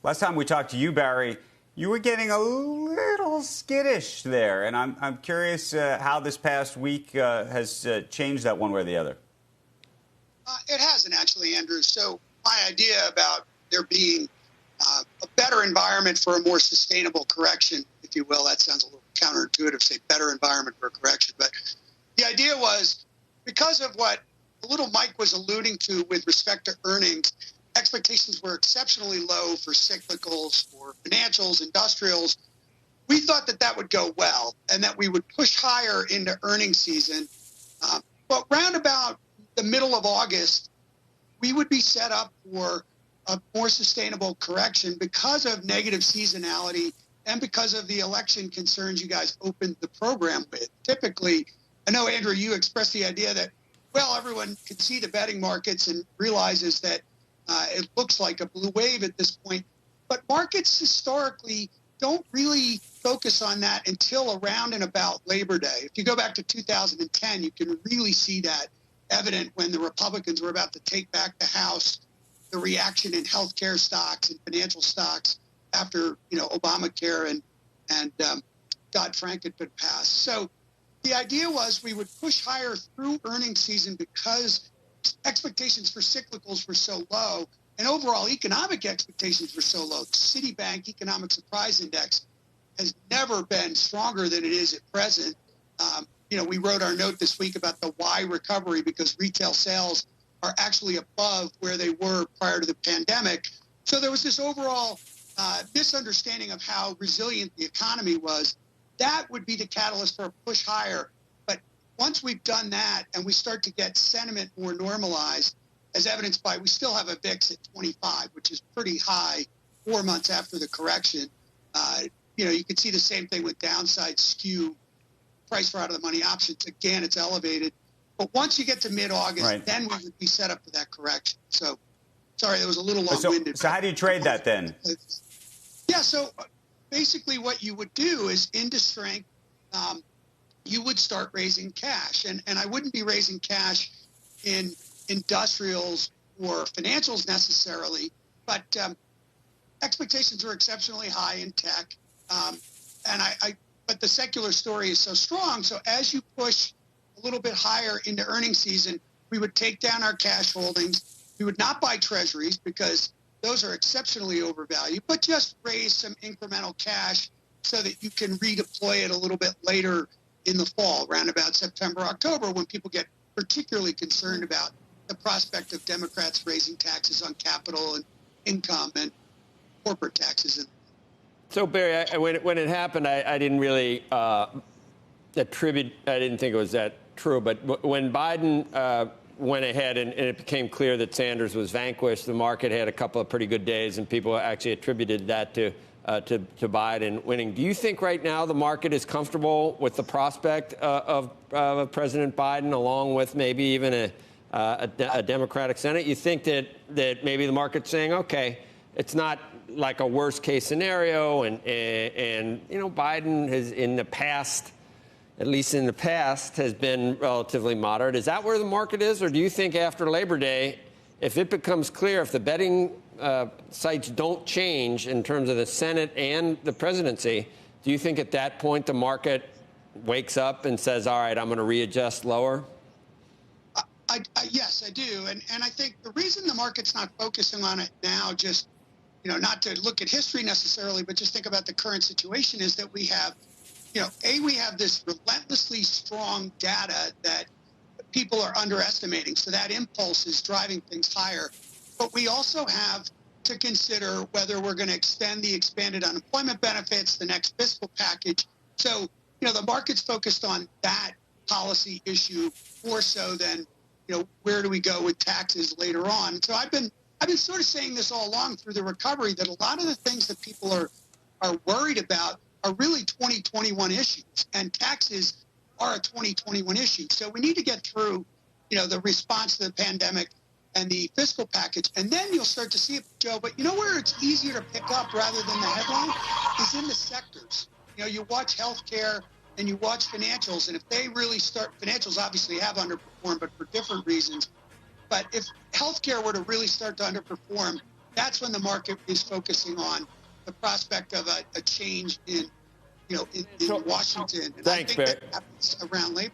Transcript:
Last time we talked to you, Barry, you were getting a little skittish there, and I'm curious how this past week has changed that one way or the other. It hasn't, actually, Andrew. So my idea about there being a better environment for a more sustainable correction, if you will, that sounds a little counterintuitive, say better environment for a correction. But the idea was, because of what a little Mike was alluding to with respect to earnings, expectations were exceptionally low for cyclicals, for financials, industrials. We thought that that would go well and that we would push higher into earnings season. But round about the middle of August, we would be set up for a more sustainable correction because of negative seasonality and because of the election concerns you guys opened the program with. Typically, I know, Andrew, you expressed the idea that, well, everyone can see the betting markets and realizes that it looks like a blue wave at this point. But markets historically don't really focus on that until around and about Labor Day. If you go back to 2010, you can really see that evident when the Republicans were about to take back the House, the reaction in healthcare stocks and financial stocks after, Obamacare and Dodd-Frank had been passed. So the idea was we would push higher through earnings season because expectations for cyclicals were so low and overall economic expectations were so low. The Citibank Economic Surprise Index has never been stronger than it is at present. We wrote our note this week about the Y recovery because retail sales are actually above where they were prior to the pandemic. So there was this overall misunderstanding of how resilient the economy was. That would be the catalyst for a push higher. But once we've done that and we start to get sentiment more normalized, as evidenced by we still have a VIX at 25, which is pretty high 4 months after the correction. You can see the same thing with downside skew, price for out-of-the-money options. Again, it's elevated. But once you get to mid-August, right, then we would be set up for that correction. So, sorry, that was a little long-winded. So how do you trade that then? Yeah, so basically what you would do is into strength, you would start raising cash. And I wouldn't be raising cash in industrials or financials necessarily, but expectations are exceptionally high in tech. But the secular story is so strong. So as you push a little bit higher into earnings season, we would take down our cash holdings. We would not buy treasuries because those are exceptionally overvalued, but just raise some incremental cash so that you can redeploy it a little bit later in the fall, around about September, October, when people get particularly concerned about the prospect of Democrats raising taxes on capital and income and corporate taxes. So, Barry, when it happened, I didn't really attribute, I didn't think it was that true, but when Biden went ahead and it became clear that Sanders was vanquished, the market had a couple of pretty good days, and people actually attributed that to Biden winning. Do you think right now the market is comfortable with the prospect of President Biden, along with maybe even a Democratic Senate? You think that maybe the market's saying, okay, it's not like a worst case scenario, and Biden has in the past, at least in the past, has been relatively moderate. Is that where the market is? Or do you think after Labor Day, if it becomes clear, if the betting sites don't change in terms of the Senate and the presidency, do you think at that point the market wakes up and says, all right, I'm going to readjust lower? Yes, I do. And I think the reason the market's not focusing on it now, just, not to look at history necessarily, but just think about the current situation, is that we have, we have this relentlessly strong data that people are underestimating. So that impulse is driving things higher. But we also have to consider whether we're going to extend the expanded unemployment benefits, the next fiscal package. So, the market's focused on that policy issue more so than, where do we go with taxes later on. So I've been sort of saying this all along through the recovery, that a lot of the things that people are worried about are really 2021 issues, and taxes are a 2021 issue. So we need to get through, the response to the pandemic and the fiscal package, and then you'll start to see it, Joe. But where it's easier to pick up rather than the headline is in the sectors. You watch healthcare and you watch financials, and if they really start, financials obviously have underperformed, but for different reasons. But if healthcare were to really start to underperform, that's when the market is focusing on the prospect of a change in, in Washington. And Thanks, I think Barry. that happens around Labor